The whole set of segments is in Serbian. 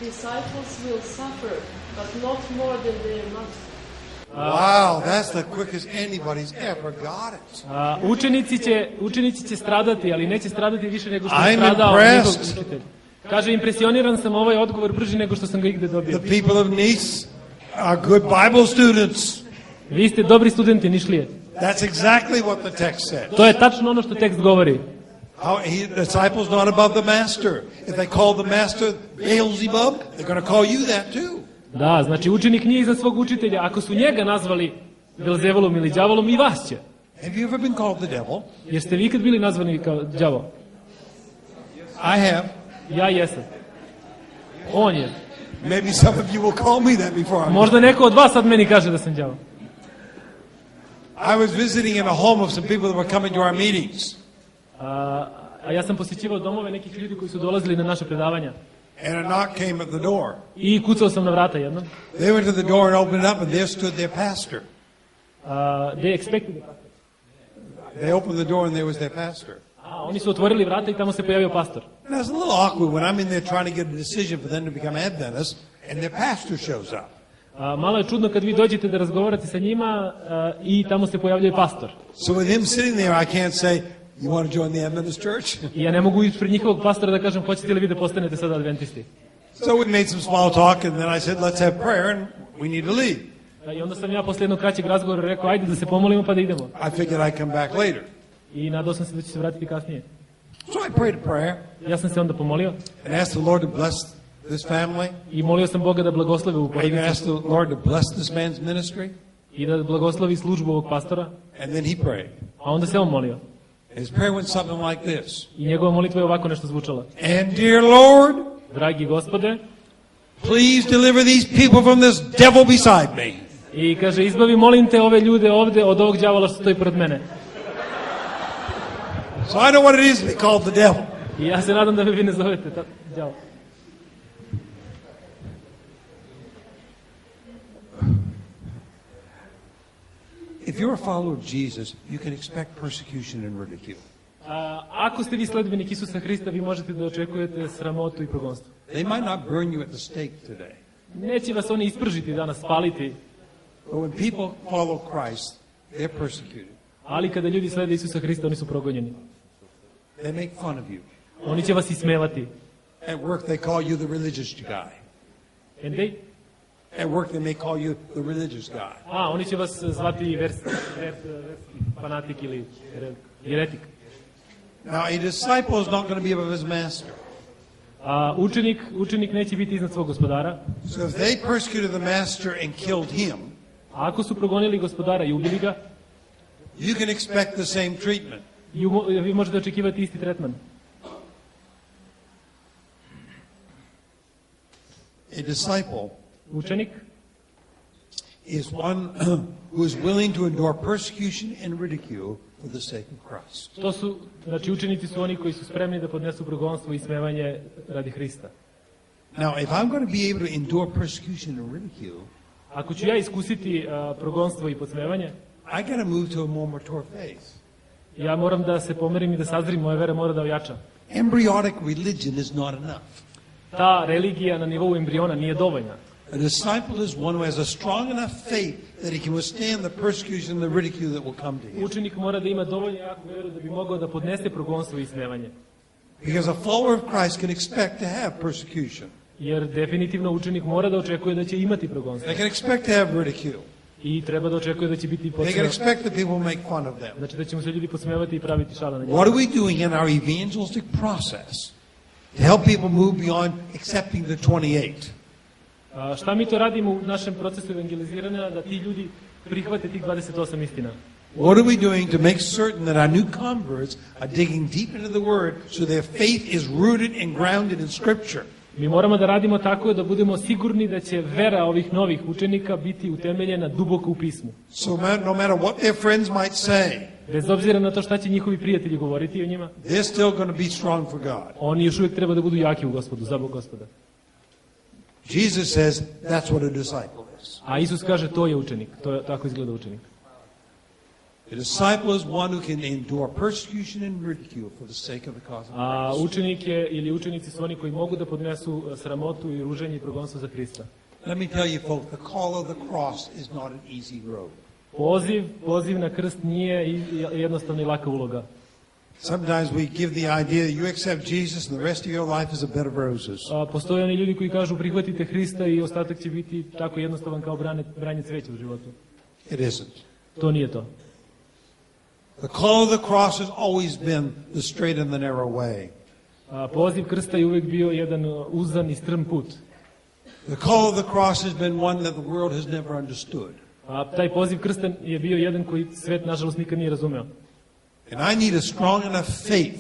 disciples will suffer, but not more than their master. Wow, that's the quickest anybody's ever got it. Učenici će stradati, ali neće stradati više nego što je stradao njihov učitelj. Kaže, impresioniran sam, ovaj odgovor brži nego što sam ga igde dobio. The people of Nice are good Bible students. Vi ste dobri studenti Nišlije. That's exactly what the text says. To je tačno ono što tekst govori. Disciples not above the master. If they call the master Beelzebub, they're going to call you that too. Da, znači učenik nije iznad svog učitelja. Ako su njega nazvali Belzevolom ili đavolom, i vas će. Have you ever been called the devil? Jeste vi ikad bili nazvani kao đavo? I have. Ja jesam. On je. Maybe some of you will call me that before I'm Možda neko od vas sad meni kaže da sam đavo. I was visiting in a home of some people that were coming to our meetings. A ja sam posjećivao domove nekih ljudi koji su dolazili na naše predavanja. And a knock came at the door. I kucao sam na vrata jednom. They went to the door and opened it up, and there stood their pastor. They expected the pastor. They opened the door and there was their pastor. Oni su otvorili vrata i tamo se pojavio pastor. And it's a little awkward when I'm in there trying to get a decision for them to become Adventists, and their pastor shows up. Malo je čudno kad vi dođete da razgovarate sa njima i tamo se pojavljuje pastor. So with him sitting there, I can't say, you want to join the Adventist church? I ja ne mogu ispred njihovog pastora da kažem, hoćete li vi da postanete sada adventisti? So we made some small talk, and then I said, let's have prayer, and we need to leave. I onda sam ja posle jednog kraćeg razgovora rekao, ajde da se pomolimo pa da idemo. I figured I'd come back later. I nadao sam se da će se vratiti kasnije. So I prayed a prayer. Ja sam se onda pomolio. And asked the Lord to bless this family. I molio sam Boga da blagoslovi ovu I porodicu. asked the Lord to bless this man's ministry. I da blagoslovi službu ovog pastora. And then he prayed. A onda se on molio. His prayer went something like this. I njegova molitva je ovako nešto zvučala. And dear Lord, dragi Gospode, please deliver these people from this devil beside me. I kaže, izbavi, molim te, ove ljude ovde od ovog đavola što stoji pored mene. So I know what it is to be called the devil. I ja se nadam da vi ne zovete đavo. If you're a follower of Jesus, you can expect persecution and ridicule. Ako ste vi sledbenik Isusa Hrista, vi možete da očekujete sramotu i progonstvo. They might not burn you at the stake today. Neće vas oni ispržiti danas, spaliti. But when people follow Christ, they're persecuted. Ali kada ljudi slede Isusa Hrista, oni su progonjeni. They make fun of you. Oni će vas ismevati. At work they call you the religious guy. And they? At work they may call you the religious guy. Oni će vas zvati fanatik ili jeretik. Now a disciple is not going to be above his master. Učenik neće biti iznad svog gospodara. So if they persecuted the master and killed him, ako su progonili gospodara i ubili ga, you can expect the same treatment. Vi možete očekivati isti tretman. A disciple, učenik, is one who is willing to endure persecution and ridicule for the sake of Christ. Znači učenici su oni koji su spremni da podnesu progonstvo i ismevanje radi Hrista. Now, if I'm going to be able to endure persecution and ridicule, ako ću ja iskusiti progonstvo i podsmevanje, I got to move to a more mature faith. Ja moram da se pomerim i da sazrim, moja vera mora da ojača. Embryonic religion is not enough. Ta religija na nivou embriona nije dovoljna. A disciple is one who has a strong enough faith that he can withstand the persecution and the ridicule that will come to him. Učenik mora da ima dovoljno jaku veru da bi mogao da podnese progonstvo i ismevanje. Because a follower of Christ can expect to have persecution. Jer definitivno učenik mora da očekuje da će imati progonstvo. They can expect to have ridicule. I treba da očekuje da će biti podsmevati. They can expect that people make fun of them. Znači da ćemo se ljudi podsmevati i praviti šala na njih. What are we doing in our evangelistic process to help people move beyond accepting the 28? Šta mi to radimo u našem procesu evangeliziranja da ti ljudi prihvate tih 28 istina? What are we doing to make certain that our new converts are digging deep into the Word so their faith is rooted and grounded in Scripture? Mi moramo da radimo tako da budemo sigurni da će vera ovih novih učenika biti utemeljena duboko u pismu. So no matter what their friends might say, bez obzira na to šta će njihovi prijatelji govoriti o njima, they're still going to be strong for God. Oni još uvijek treba da budu jaki u Gospodu, za Gospoda. Jesus says that's what a disciple is. A Isus kaže to je učenik, tako izgleda učenik. A disciple is one who can endure persecution and ridicule for the sake of the cause of A Christ. učenik je ili učenici su oni koji mogu da podnesu sramotu i ruženje i progonstvo za Hrista. Let me tell you, folks, the call of the cross is not an easy road. Poziv na krst nije jednostavna i laka uloga. Sometimes we give the idea that you accept Jesus and the rest of your life is a bed of roses. Postoje oni ljudi koji kažu prihvatite Hrista i ostatak će biti tako jednostavan kao branje cveća u životu. It isn't. To nije to. The call of the cross has always been the straight and the narrow way. Poziv krsta je uvijek bio jedan uzan i strm put. The call of the cross has been one that the world has never understood. Taj poziv krsta je bio jedan koji svet nažalost nikad nije razumeo. And I need a strong enough faith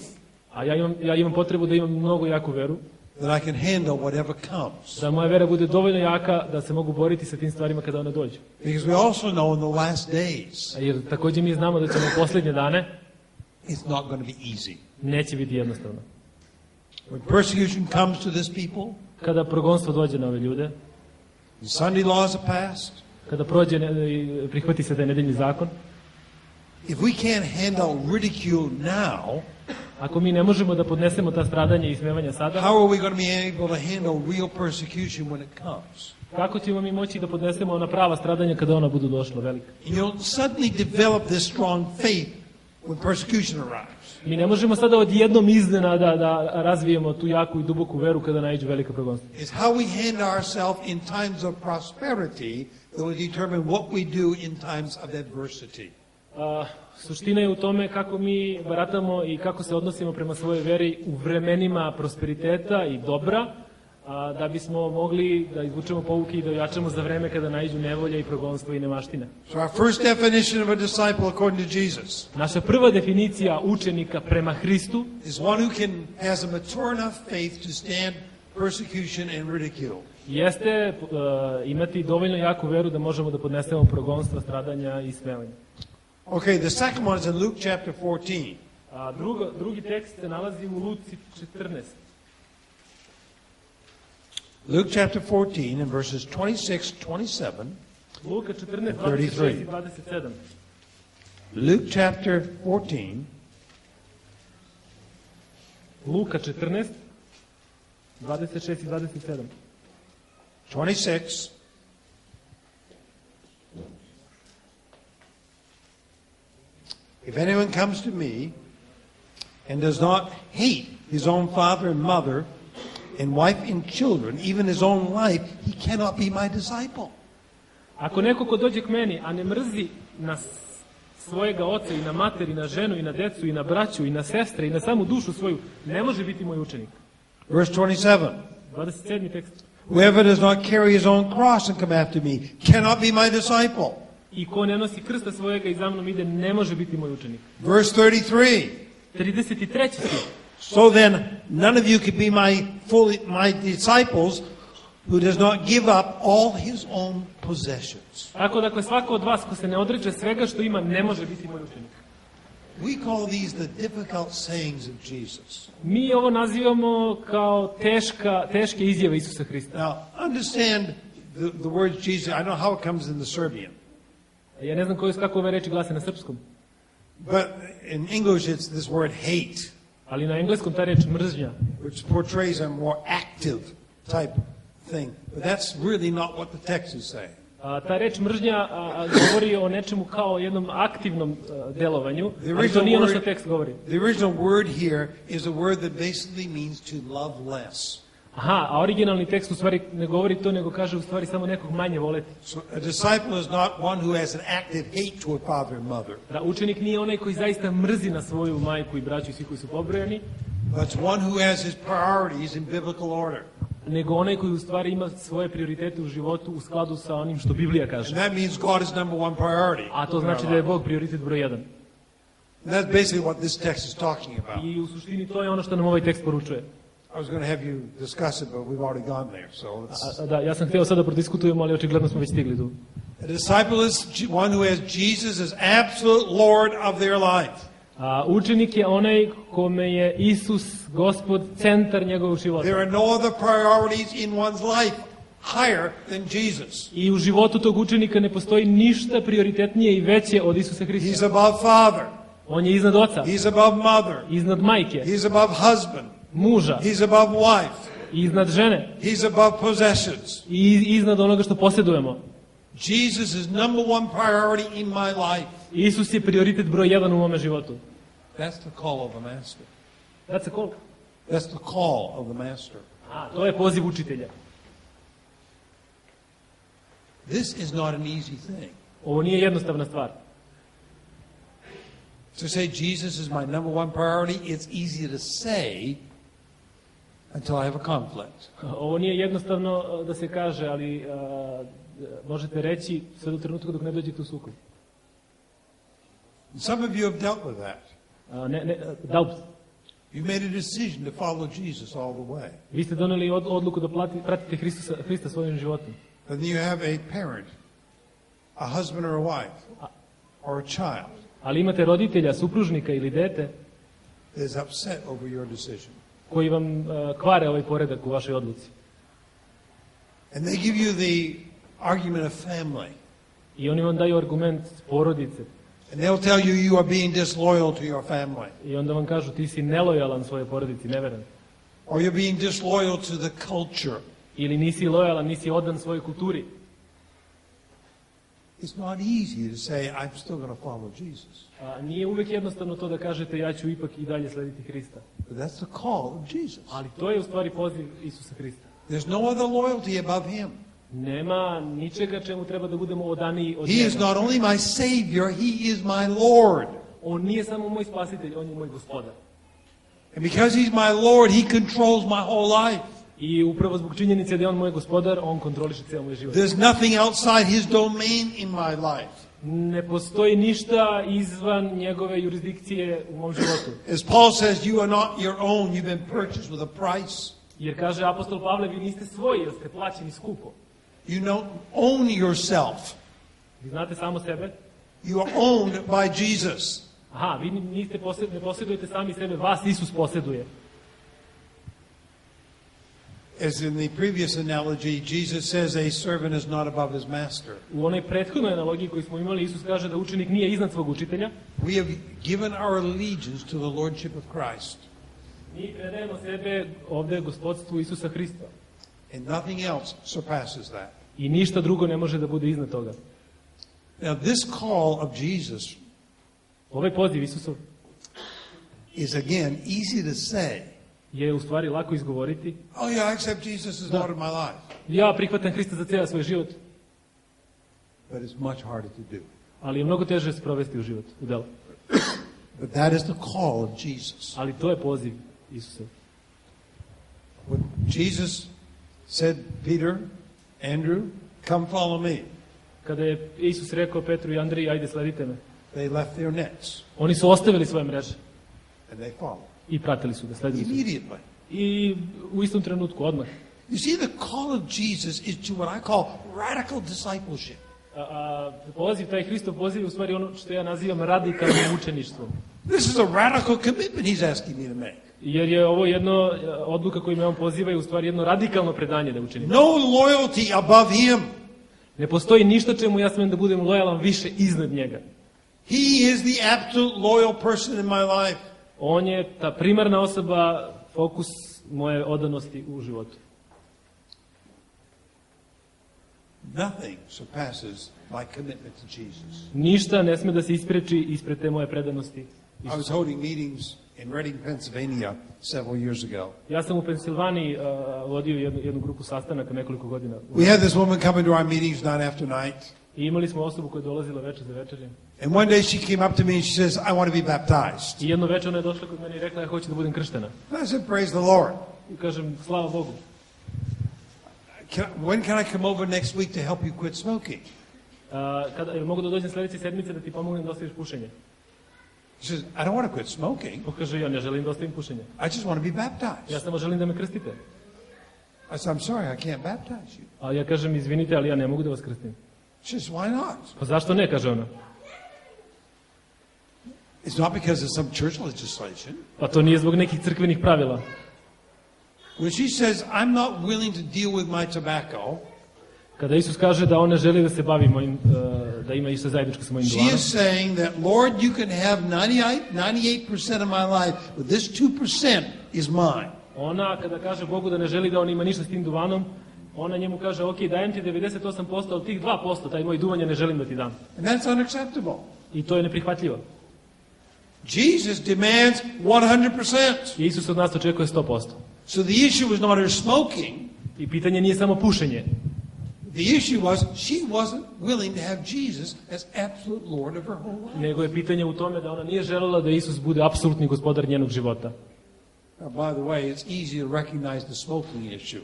A ja imam potrebu da imam mnogo jaku veru, that I can handle whatever comes. da moja vera bude dovoljno jaka da se mogu boriti sa tim stvarima kada one dođu. Because we also know in the last days, Jer također mi znamo da ćemo u posljednje dane it's not going to be easy. neće biti jednostavno. When persecution comes to this people, Kada progonstvo dođe na ove ljude, and Sunday laws are passed, kada prođe i prihvati se taj nedeljni zakon, if we can't handle ridicule now, ako mi ne možemo da podnesemo ta stradanja i ismevanja sada, how are we going to be able to handle real persecution when it comes? kako ćemo mi moći da podnesemo ona prava stradanja kada ona budu došla velika? And you'll suddenly develop this strong faith when persecution arrives. Mi ne možemo sada odjednom iznenada da razvijemo tu jaku i duboku veru kada naiđu velika progonstva. It's how we handle ourselves in times of prosperity that will determine what we do in times of adversity. Suština je u tome kako mi baratamo i kako se odnosimo prema svojoj veri u vremenima prosperiteta i dobra, da bismo mogli da izvučemo pouke i da ojačamo za vreme kada naiđu nevolja i progonstvo i nemaštine. So our first definition of a disciple according to Jesus Naša prva definicija učenika prema Hristu is one who has a mature enough faith to stand persecution and ridicule. jeste imati dovoljno jaku veru da možemo da podnesemo progonstva, stradanja i smevanja. Okay, the second one is in Luke chapter 14. Drugi tekst se nalazi u Luci 14. Luke chapter 14 and verses 26, 27. Luka 14, 26 i 27. Luke chapter 14. Luka 14, 26 i 27. 26. If anyone comes to me and does not hate his own father and mother and wife and children, even his own life, he cannot be my disciple. Ako neko ko dođe k meni, a ne mrzi na svojega oca i na mater i na ženu i na decu i na braću i na sestre i na samu dušu svoju, ne može biti moj učenik. Verse 27. 27. tekst. Whoever does not carry his own cross and come after me cannot be my disciple. I ko ne nosi krsta svojega i za mnom ide, ne može biti moj učenik. Verse 33. 33. stih. So then, none of you could be my disciples who does not give up all his own possessions. Tako dakle, svako od vas ko se ne odreče svega što ima, ne može biti moj učenik. We call these the difficult sayings of Jesus. Mi ovo nazivamo kao teške izjave Isusa Hrista. Now, understand the words Jesus. I know how it comes in the Serbian. Ja ne znam kako ove reči glase na srpskom. But in English it's this word hate, Ali na engleskom ta reč mržnja, which portrays a more active type thing. But that's really not what the text is saying. ta reč mržnja govori o nečemu kao jednom aktivnom delovanju, ali to nije ono što tekst govori. The original word here is a word that basically means to love less. Aha, a originalni tekst u stvari ne govori to, nego kaže u stvari samo nekog manje voleti. So a disciple is not one who has an active hate toward father and mother. Da učenik nije onaj koji zaista mrzi na svoju majku i braću i svi koji su pobrojani, But one who has his priorities in biblical order. nego onaj koji u stvari ima svoje prioritete u životu u skladu sa onim što Biblija kaže. And that means God is number one priority. A to znači da je Bog prioritet broj 1. And that's basically what this text is talking about. I u suštini to je ono što nam ovaj tekst poručuje. I was going to have you discuss it, but we've already gone there. So let's... Da, ja sam htio sada prodiskutujemo, ali očigledno smo već stigli tu. A disciple is one who has Jesus as absolute Lord of their life. Učenik je onaj kome je Isus, Gospod, centar njegovog života. There are no other priorities in one's life higher than Jesus. I u životu tog učenika ne postoji ništa prioritetnije i veće od Isusa He's Hrista. above father. On je iznad oca, He's above mother. iznad majke, He's above husband. muža, He's above wife. iznad žene He's above possessions. i iznad onoga što posjedujemo. Jesus is number one priority in my life. Isus je prioritet broj 1 u mome životu. That's the call of the master. That's a call. That's the call of the master. To je poziv učitelja. This is not an easy thing. Ovo nije jednostavna stvar. To say Jesus is my number one priority, it's easy to say until I have a conflict. Ovo nije jednostavno da se kaže, ali možete reći sve do trenutka dok ne dođete u sukob. Some of you have dealt with that. Doubt. You made a decision to follow Jesus all the way. Vi ste doneli odluku da pratite Hrista svojim životom. And then you have a parent, a husband or a wife, or a child Ali imate roditelja, supružnika ili dete that is upset over your decision. koji vam kvare ovaj poredak u vašoj odluci. And they give you the argument of family. I oni vam daju argument porodice. And they'll tell you you are being disloyal to your family. I onda vam kažu ti si nelojalan svojoj porodici, neveran. Or you're being disloyal to the culture. Ili nisi lojalan, nisi odan svojoj kulturi. It's not easy to say, I'm still going to follow Jesus. Nije uvek jednostavno to da kažete ja ću ipak i dalje slediti Hrista. But that's the call of Jesus. Ali to je u stvari poziv Isusa Hrista. There's no other loyalty above him. Nema ničega čemu treba da budemo odaniji od He is njega. not only my Savior, He is my Lord. On nije samo moj spasitelj, on je moj gospodar. And because He's my Lord, He controls my whole life. I upravo zbog činjenice da je on moj gospodar, on kontroliše cijel moj život. There's nothing outside His domain in my life. Ne postoji ništa izvan njegove jurisdikcije u mom životu. As Paul says, you are not your own, you've been purchased with a price. Jer kaže apostol Pavle, vi niste svoji, jer ste plaćeni skupo. You don't own yourself. Vi znate samo sebe. You are owned by Jesus. Vi ne posjedujete sami sebe, vas Isus posjeduje. As in the previous analogy, Jesus says a servant is not above his master. U onoj prethodnoj analogiji koju smo imali, Isus kaže da učenik nije iznad svog učitelja. We have given our allegiance to the Lordship of Christ. Mi predajemo sebe ovde gospodstvu Isusa Hrista. And nothing else surpasses that. I ništa drugo ne može da bude iznad toga. Now this call of Jesus Ovaj poziv Isusov is again easy to say. je u stvari lako izgovoriti. Oh yeah, I accept Jesus as Lord of my life. Ja prihvatam Hrista za cijel svoj život. But it's much harder to do. Ali je mnogo teže sprovesti u život, u delo. But that is the call of Jesus. Ali to je poziv Isusa. When Jesus said, Peter, Andrew, come follow me. Kada je Isus rekao Petru i Andriji, ajde sledite me. They left their nets Oni su ostavili svoje mreže and they followed. i pratili su ga, sledili su. Immediately. I u istom trenutku, odmah. You see, the call of Jesus is to what I call radical discipleship. Poziv, taj Hristov poziv je u stvari ono što ja nazivam radikalnim učeništvom. This is a radical commitment He's asking me to make. Jer je ovo jedno odluka koju me on poziva je u stvari jedno radikalno predanje da učinim. No loyalty above Him. Ne postoji ništa čemu ja smem da budem lojalan više iznad njega. He is the absolute loyal person in my life. On je ta primarna osoba, fokus moje odanosti u životu. Nothing surpasses my commitment to Jesus. Ništa ne sme da se ispreči ispred te moje predanosti. I was holding meetings in Reading, Pennsylvania several years ago. Ja sam u Pensilvaniji vodio jednu grupu sastanaka nekoliko godina. We had this woman coming to our meetings night after night. I imali smo osobu koja je dolazila večer za večerjem. And one day she came up to me and she says, I want to be baptized. I jedno večer ona je došla kod mene i rekla ja hoću da budem krštena. And I said, praise the Lord. I kažem, slava Bogu. When can I come over next week to help you quit smoking? Mogu da dođem sledeće sedmice da ti pomognem da ostaviš pušenje? She says, I don't want to quit smoking. On kaže, ja ne želim da ostavim pušenje. I just want to be baptized. Ja samo želim da me krstite. I said, I'm sorry, I can't baptize you. A ja kažem, izvinite, ali ja ne mogu da vas krstim. She says, why not? Pa zašto ne, kaže ona. It's not because of some church legislation. Pa to nije zbog nekih crkvenih pravila. When she says, I'm not willing to deal with my tobacco, Kada Isus kaže da on ne želi da se bavi mojim, da ima išta zajedničko sa mojim She duvanom, is saying that, Lord, you can have 98% of my life, but this 2% is mine. ona kada kaže Bogu da ne želi da on ima ništa s tim duvanom, ona njemu kaže, ok, dajem ti 98%, ali tih 2%, taj moj duvan ja ne želim da ti dam. And that's unacceptable. I to je neprihvatljivo. Jesus demands 100%. I Isus od nas očekuje 100%. So the issue was not her smoking. I pitanje nije samo pušenje. The issue was she wasn't willing to have Jesus as absolute Lord of her whole life. Nego je pitanje u tome da ona nije želela da Isus bude apsolutni gospodar njenog života. Now, by the way, it's easy to recognize the smoking issue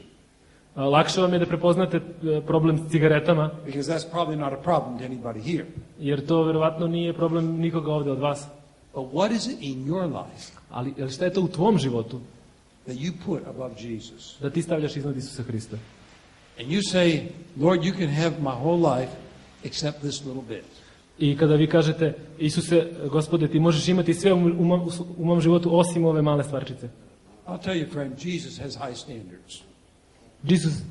Lakše vam je da prepoznate problem s cigaretama, because that's probably not a problem to anybody here. jer to verovatno nije problem nikoga ovde od vas. But what is it in your life Ali šta je to u tvom životu that you put above Jesus? da ti stavljaš iznad Isusa Hrista? And you say, Lord, you can have my whole life except this little bit. I kada vi kažete, Isuse, Gospode, ti možeš imati sve u mom životu osim ove male stvarčice. I'll tell you, friend, Jesus has high standards. Jesus.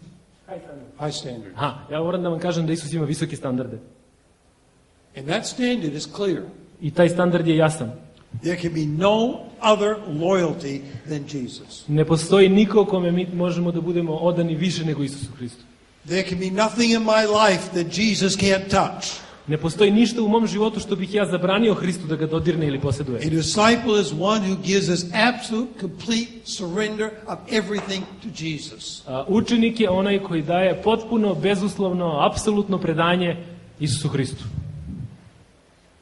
High standards. Ja moram da vam kažem da Isus ima visoke standarde. And that standard is clear. I taj standard je jasan. There can be no other loyalty than Jesus. Ne postoji niko kome mi možemo da budemo odani više nego Isusu Hristu. There can be nothing in my life that Jesus can't touch. Ne postoji ništa u mom životu što bih ja zabranio Hristu da ga dodirne ili posjeduje. A disciple is one who gives us absolute, complete surrender of everything to Jesus. Učenik je onaj koji daje potpuno, bezuslovno, apsolutno predanje Isusu Hristu.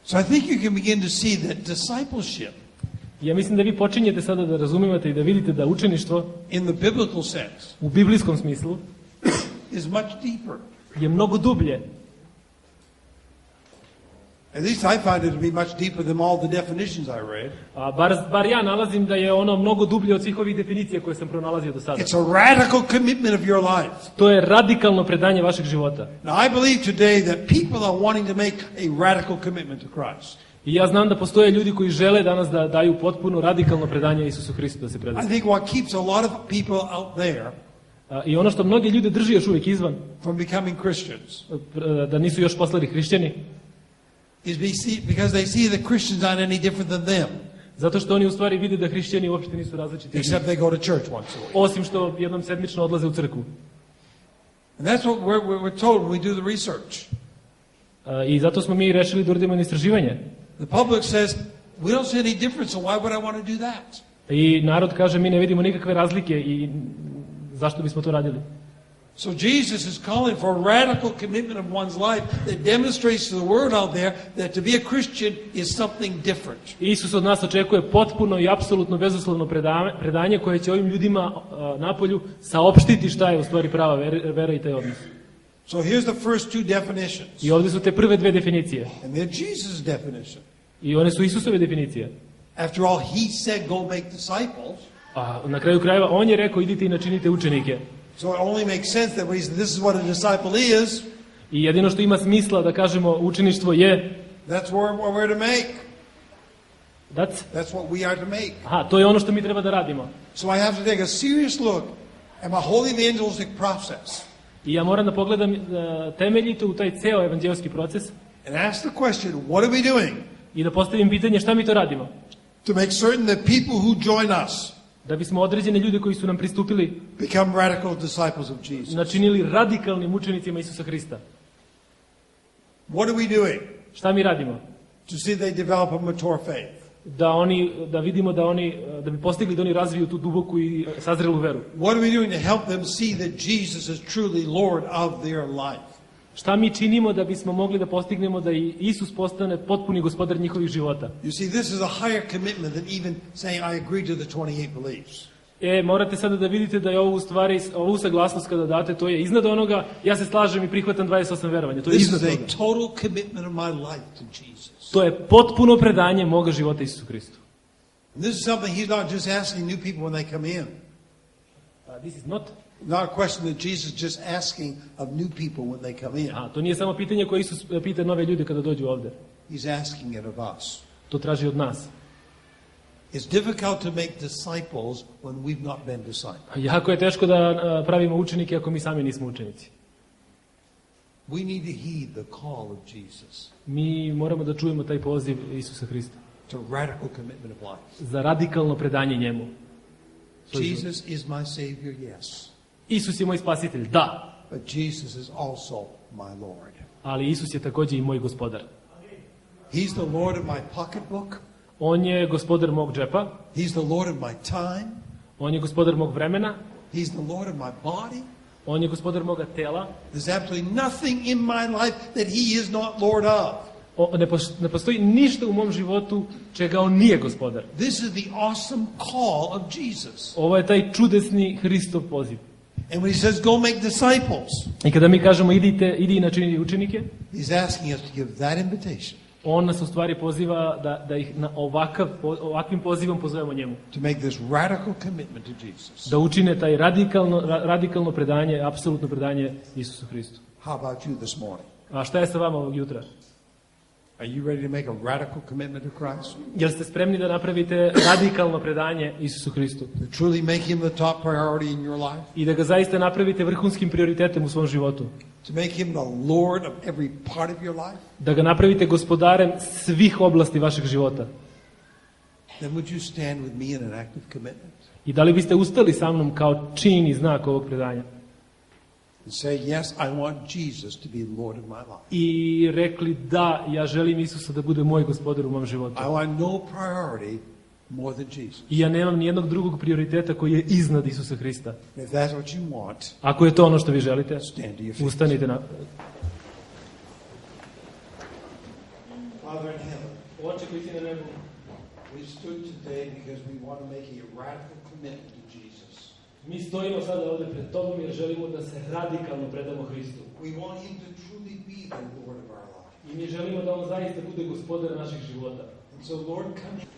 So I think you can begin to see that discipleship, Ja mislim da vi počinjete sada da razumijete i da vidite da učeništvo in the biblical sense, u biblijskom smislu is much deeper. je mnogo dublje. At least I find it to be much deeper than all the definitions I read. Bar ja nalazim da je ono mnogo dublje od svih ovih definicija koje sam pronalazio do sada. It's a radical commitment of your life. To je radikalno predanje vašeg života. Now I believe today that people are wanting to make a radical commitment to Christ. I ja znam da postoje ljudi koji žele danas da daju potpuno radikalno predanje Isusu Hristu da se I predaju. think what keeps a lot of people out there I ono što mnogi ljude drži još uvijek izvan, from becoming Christians da nisu još postali hrišćani, is because they see that Christians aren't any different than them, zato što oni u stvari vide da hrišćani uopšte nisu različiti, except they go to church once a week. osim što jednom sedmično odlaze u crkvu. And that's what we're told when we do the research. I zato smo mi rešili da uradimo istraživanje. The public says, we don't see any difference, so why would I want to do that? I narod kaže, mi ne vidimo nikakve razlike i zašto bismo to radili? So Jesus is calling for a radical commitment of one's life that demonstrates to the world out there that to be a Christian is something different. Isus od nas očekuje potpuno i apsolutno bezuslovno predanje koje će ovim ljudima napolju saopštiti šta je u stvari prava vera i taj odnos. So here's the first two definitions. I ovdje su te prve dve definicije. And they're Jesus' definition. I one su Isusove definicije. After all, he said, go make disciples. A na kraju krajeva on je rekao idite i načinite učenike. So it only makes sense that this is what a disciple is. I jedino što ima smisla da kažemo učeništvo je That's what we're to make. That's what we are to make. to je ono što mi treba da radimo. So I have to take a serious look at my whole evangelistic process. I ja moram da pogledam temeljito u taj ceo evanđelski proces And ask the question, what are we doing? i da postavim pitanje šta mi to radimo. To make certain that people who join us Da bismo određene ljude koji su nam pristupili become radical disciples of Jesus. načinili radikalnim učenicima Isusa Hrista. What are we doing? Šta mi radimo? To see they develop a mature faith. Da vidimo da bi postigli da oni razviju tu duboku i sazrelu veru. What are we doing to help them see that Jesus is truly Lord of their life? Šta mi činimo da bismo mogli da postignemo da i Isus postane potpuni gospodar njihovih života? You see, this is a higher commitment than even saying I agree to the 28 beliefs. Morate sada da vidite da je ovo u stvari, ovu saglasnost kada date, to je iznad onoga, ja se slažem i prihvatam 28 verovanja. To je This iznad is a toga. total commitment of my life to Jesus. To je potpuno predanje moga života Isusu Hristu. And this is something he's not just asking new people when they come in. This is not Not a question that Jesus is just asking of new people when they come in. to nije samo pitanje koje Isus pita nove ljude kada dođu ovde. He's asking it of us. To traži od nas. It's difficult to make disciples when we've not been disciples. Jako je teško da pravimo učenike ako mi sami nismo učenici. We need to heed the call of Jesus Mi moramo da čujemo taj poziv Isusa Hrista to radical commitment of life. za radikalno predanje njemu. Jesus is my Savior, yes. Isus je moj spasitelj, da, But Jesus is also my Lord. ali Isus je takođe i moj gospodar. He's the Lord of my pocketbook. On je gospodar mog džepa, He's the Lord of my time. on je gospodar mog vremena, He's the Lord of my body. on je gospodar moga tela. There's absolutely nothing in my life that He is not Lord of. Ne postoji ništa u mom životu čega on nije gospodar. This is the awesome call of Jesus. Ovo je taj čudesni Hristov poziv. And when He says, go make disciples, I kada mi kažemo idi i načini učenike, He's asking us to give that invitation on nas u stvari poziva da ih na ovakvim pozivom pozovemo njemu. to make this radical commitment to Jesus. Da učine taj radikalno predanje, apsolutno predanje Isusu Hristu. How about you this morning? A šta je sa vama ovog jutra? Are you ready to make a radical commitment to Christ? Jel ste spremni da napravite radikalno predanje Isusu Hristu? To truly make Him the top priority in your life? I da ga zaista napravite vrhunskim prioritetem u svom životu? To make Him the Lord of every part of your life? Da ga napravite gospodarem svih oblasti vašeg života? Then would you stand with me in an act of commitment? I da li biste ustali sa mnom kao čin i znak ovog predanja? And say, yes, I want Jesus to be Lord of my life. I rekli da, ja želim Isusa da bude moj gospodar u mom životu. I want no priority more than Jesus. I ja nemam nijednog drugog prioriteta koji je iznad Isusa Hrista. If that's what you want, Ako je to ono što vi želite, stand to your feet. ustanite na... Father in heaven, Oče koji si na nebu, we stood today because we want to make a radical commitment to Jesus. mi stojimo sada ovde pred tobom jer želimo da se radikalno predamo Hristu. We want Him to truly be the Lord of our life. I mi želimo da on zaista bude gospodar naših života. And so, Lord, come in.